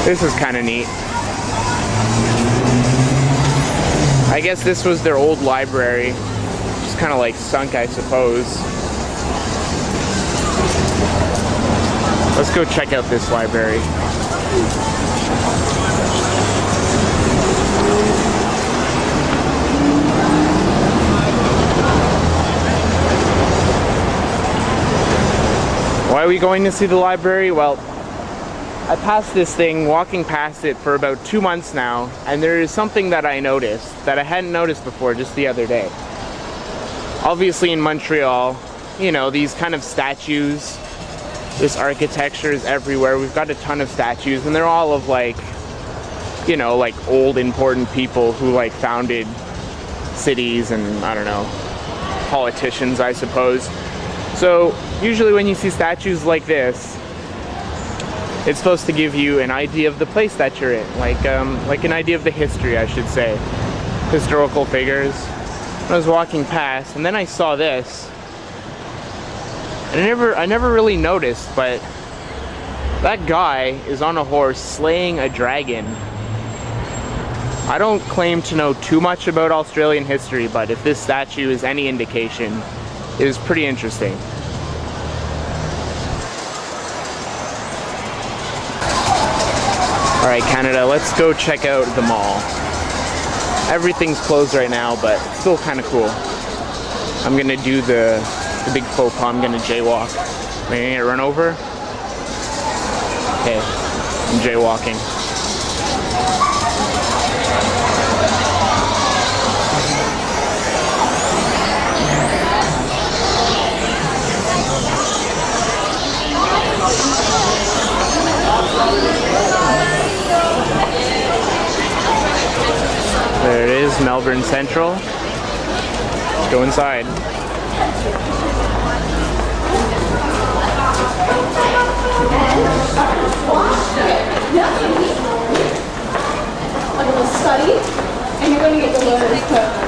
This is kind of neat. I guess this was their old library. Just kind of like sunk, I suppose. Let's go check out this library. Why are we going to see the library? Well, I passed this thing, walking past it for about 2 months now, and there is something that I noticed that I hadn't noticed before just the other day. Obviously in Montreal, you know, these kind of statues, this architecture is everywhere. We've got a ton of statues, and they're all of like, you know, like old important people who like founded cities and, I don't know, politicians, I suppose. So usually when you see statues like this, it's supposed to give you an idea of the place that you're in, like an idea of the history, I should say, historical figures. I was walking past, and then I saw this, and I never really noticed, but that guy is on a horse slaying a dragon. I don't claim to know too much about Australian history, but if this statue is any indication, it is pretty interesting. Alright, Canada, let's go check out the mall. Everything's closed right now, but it's still kind of cool. I'm gonna do the big faux pas. I'm gonna jaywalk. Am I gonna get run over? Okay, I'm jaywalking. There it is, Melbourne Central. Let's go inside. A little study, and you're going to get the learner's permit.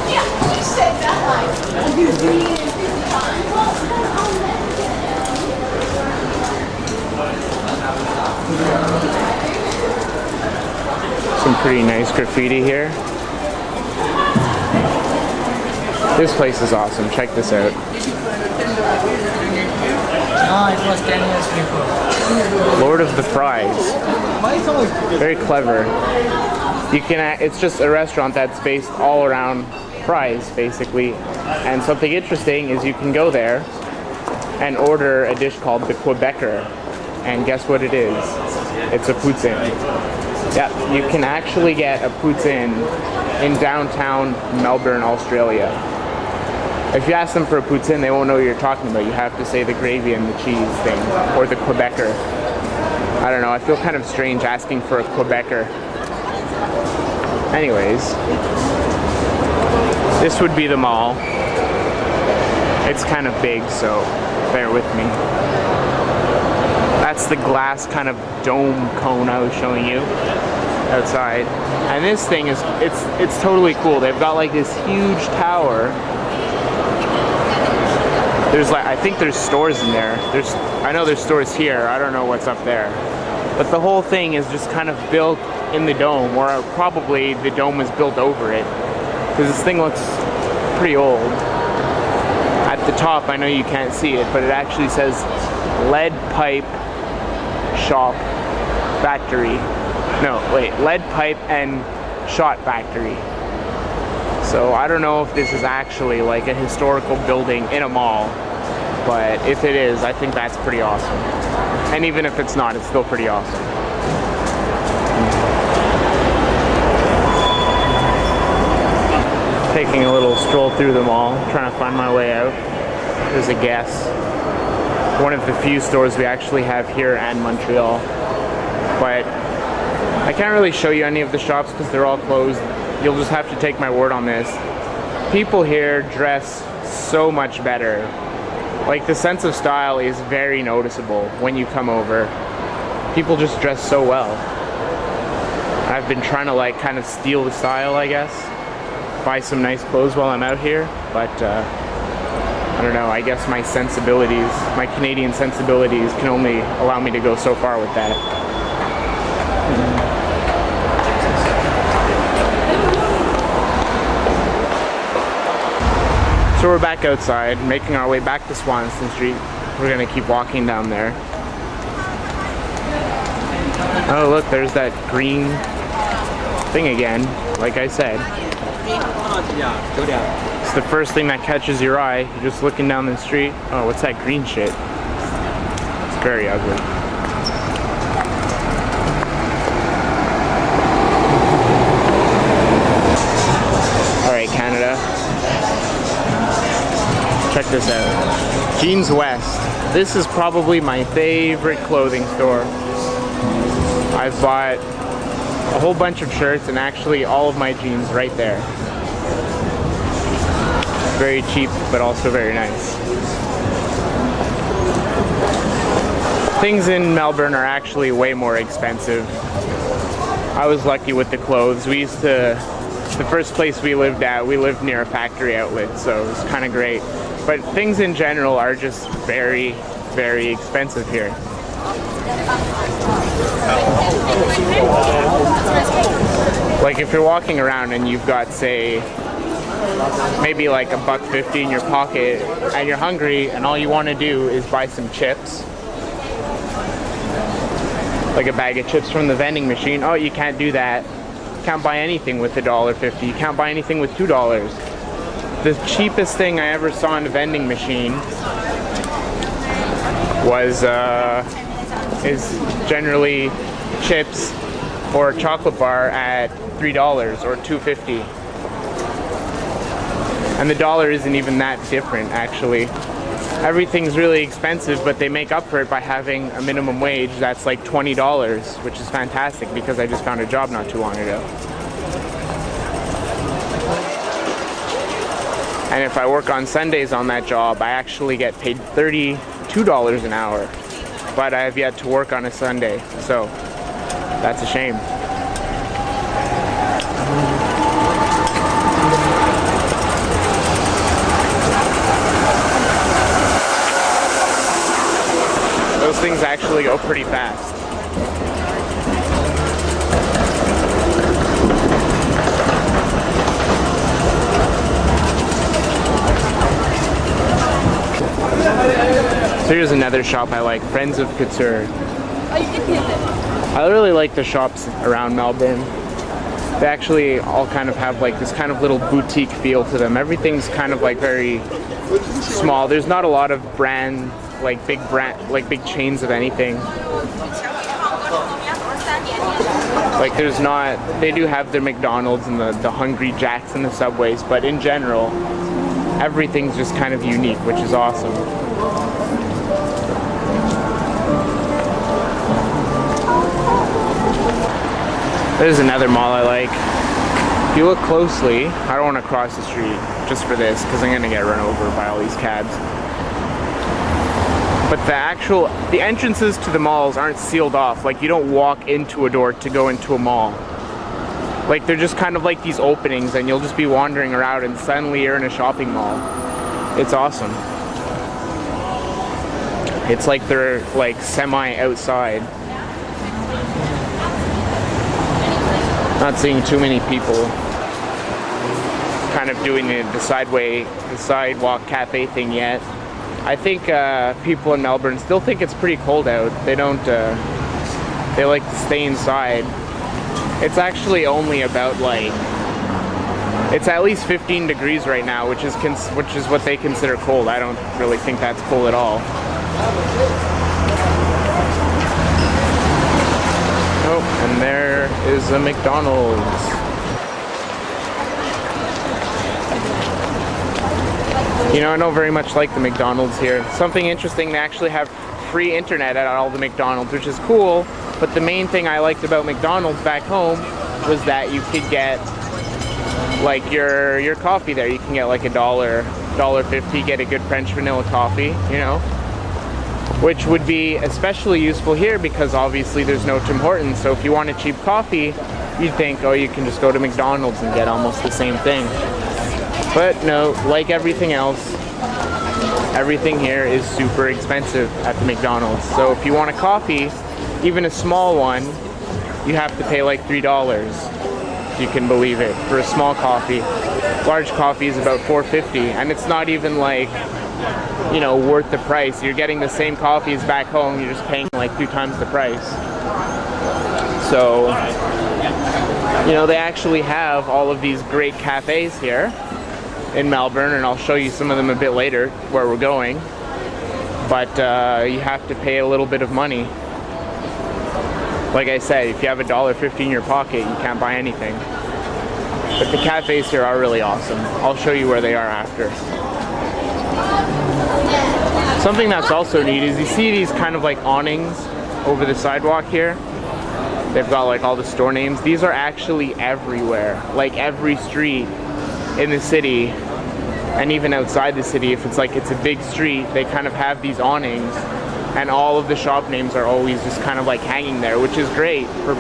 Yeah, you said that like 350 times. Some pretty nice graffiti here. This place is awesome. Check this out. No, it was 10 years before. Lord of the Fries. Very clever. You can. It's just a restaurant that's based all around fries, basically. And something interesting is you can go there and order a dish called the Quebecer. And guess what it is? It's a poutine. Yeah, you can actually get a poutine in downtown Melbourne, Australia. If you ask them for a poutine, they won't know what you're talking about. You have to say the gravy and the cheese thing, or the Quebecer. I don't know, I feel kind of strange asking for a Quebecer. Anyways, this would be the mall. It's kind of big, so bear with me. That's the glass kind of dome cone I was showing you outside. And this thing is, it's totally cool. They've got like this huge tower. There's like, I think there's stores in there. I know there's stores here. I don't know what's up there. But the whole thing is just kind of built in the dome, or probably the dome was built over it. Because this thing looks pretty old. At the top, I know you can't see it, but it actually says lead pipe shop factory. No, wait, lead pipe and shot factory. So I don't know if this is actually like a historical building in a mall, but if it is, I think that's pretty awesome. And even if it's not, it's still pretty awesome. Taking a little stroll through the mall, trying to find my way out. There's a Guess. One of the few stores we actually have here in Montreal. But I can't really show you any of the shops because they're all closed. You'll just have to take my word on this. People here dress so much better. Like, the sense of style is very noticeable when you come over. People just dress so well. I've been trying to like kind of steal the style, I guess. Buy some nice clothes while I'm out here, but I don't know, I guess my sensibilities, my Canadian sensibilities can only allow me to go so far with that. So we're back outside, making our way back to Swanston Street. We're gonna keep walking down there. Oh look, there's that green thing again, like I said. It's the first thing that catches your eye. You're just looking down the street. Oh, what's that green shit? It's very ugly. Alright, Canada. Check this out. Jeans West. This is probably my favorite clothing store. I've bought a whole bunch of shirts and actually all of my jeans right there. Very cheap, but also very nice. Things in Melbourne are actually way more expensive. I was lucky with the clothes. The first place we lived at, we lived near a factory outlet, so it was kind of great. But things in general are just very, very expensive here. Like if you're walking around and you've got, say, maybe like $1.50 in your pocket and you're hungry and all you want to do is buy some chips, like a bag of chips from the vending machine, oh, you can't do that. You can't buy anything with $1.50. You can't buy anything with $2. The cheapest thing I ever saw in a vending machine was is generally chips or a chocolate bar at $3 or $2.50. And the dollar isn't even that different, actually. Everything's really expensive, but they make up for it by having a minimum wage that's like $20, which is fantastic because I just found a job not too long ago. And if I work on Sundays on that job, I actually get paid $32 an hour. But I have yet to work on a Sunday, so that's a shame. Those things actually go pretty fast. So here's another shop I like, Friends of Couture. I really like the shops around Melbourne. They actually all kind of have like this kind of little boutique feel to them. Everything's kind of like very small. There's not a lot of brand, like big chains of anything. Like there's not, they do have the McDonald's and the Hungry Jacks and the Subways, but in general, everything's just kind of unique, which is awesome. There's another mall I like. If you look closely, I don't want to cross the street just for this because I'm gonna get run over by all these cabs. But the entrances to the malls aren't sealed off. Like you don't walk into a door to go into a mall. Like they're just kind of like these openings and you'll just be wandering around and suddenly you're in a shopping mall. It's awesome. It's like they're like semi-outside. Not seeing too many people kind of doing the sidewalk cafe thing yet. I think people in Melbourne still think it's pretty cold out. They don't, they like to stay inside. It's actually only about like, it's at least 15 degrees right now, which is what they consider cold. I don't really think that's cold at all. Oh, and there is a McDonald's. You know, I don't very much like the McDonald's here. Something interesting, they actually have free internet at all the McDonald's, which is cool, but the main thing I liked about McDonald's back home was that you could get like your coffee there. You can get like $1.50, get a good French vanilla coffee, you know, which would be especially useful here because obviously there's no Tim Hortons. So if you want a cheap coffee, you'd think, oh, you can just go to McDonald's and get almost the same thing. But no, like everything else, everything here is super expensive at the McDonald's. So if you want a coffee, even a small one, you have to pay like $3, if you can believe it, for a small coffee. Large coffee is about $4.50, and it's not even like, you know, worth the price. You're getting the same coffee as back home, you're just paying like 2 times the price. So, you know, they actually have all of these great cafes here in Melbourne, and I'll show you some of them a bit later where we're going. But you have to pay a little bit of money. Like I said, if you have $1.50 in your pocket, you can't buy anything. But the cafes here are really awesome. I'll show you where they are after. Something that's also neat is you see these kind of like awnings over the sidewalk here. They've got like all the store names. These are actually everywhere. Like every street in the city, and even outside the city, if it's a big street, they kind of have these awnings, and all of the shop names are always just kind of like hanging there, which is great for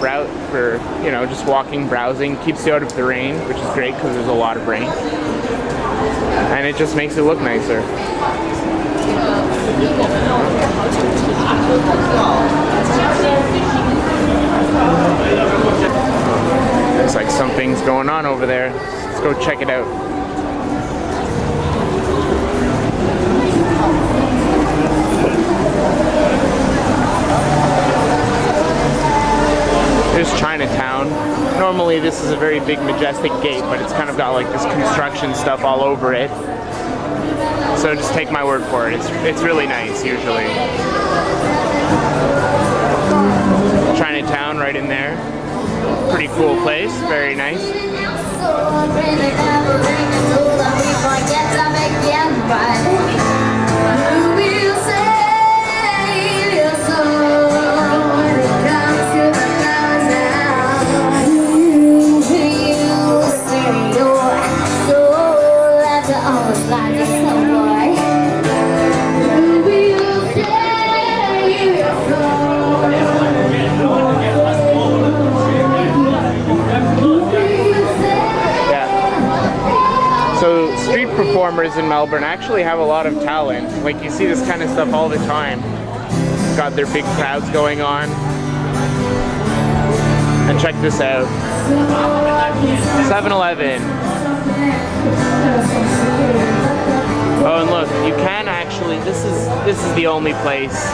you know, just walking, browsing. Keeps you out of the rain, which is great because there's a lot of rain, and it just makes it look nicer. Looks like something's going on over there. Let's go check it out. There's Chinatown. Normally this is a very big majestic gate, but it's kind of got like this construction stuff all over it. So just take my word for it. It's really nice usually. Chinatown right in there. Pretty cool place, very nice. Performers in Melbourne actually have a lot of talent. Like you see this kind of stuff all the time. Got their big crowds going on. And check this out. 7-Eleven. Oh, and look, you can actually, this is the only place.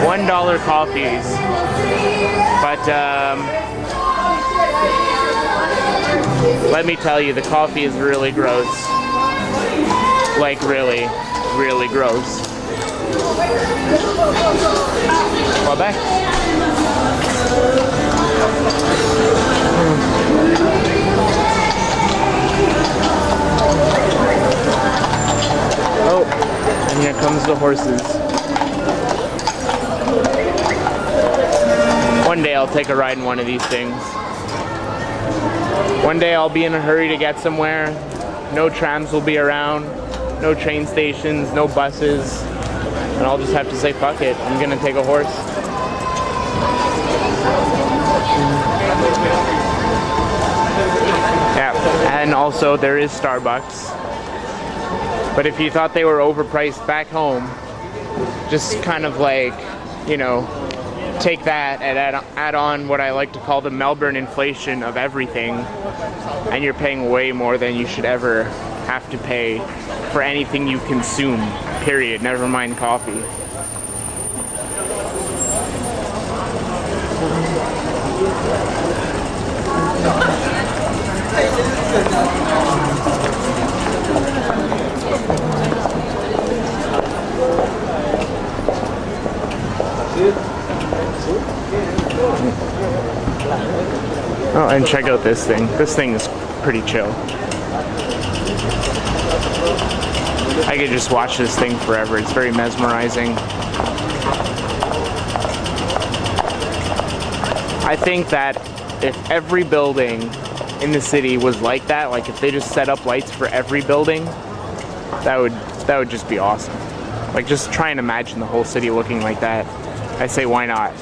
$1 coffees. But let me tell you, the coffee is really gross. Like really, really gross. Well, back. Oh, and here comes the horses. One day I'll take a ride in one of these things. One day I'll be in a hurry to get somewhere. No trams will be around, no train stations, no buses, and I'll just have to say, fuck it, I'm gonna take a horse. Yeah, and also there is Starbucks. But if you thought they were overpriced back home, just kind of like, you know, take that and add on what I like to call the Melbourne inflation of everything, and you're paying way more than you should ever have to pay for anything you consume, period, never mind coffee. Oh, and check out this thing. This thing is pretty chill. I could just watch this thing forever. It's very mesmerizing. I think that if every building in the city was like that, like if they just set up lights for every building, that would just be awesome. Like just try and imagine the whole city looking like that. I say, why not?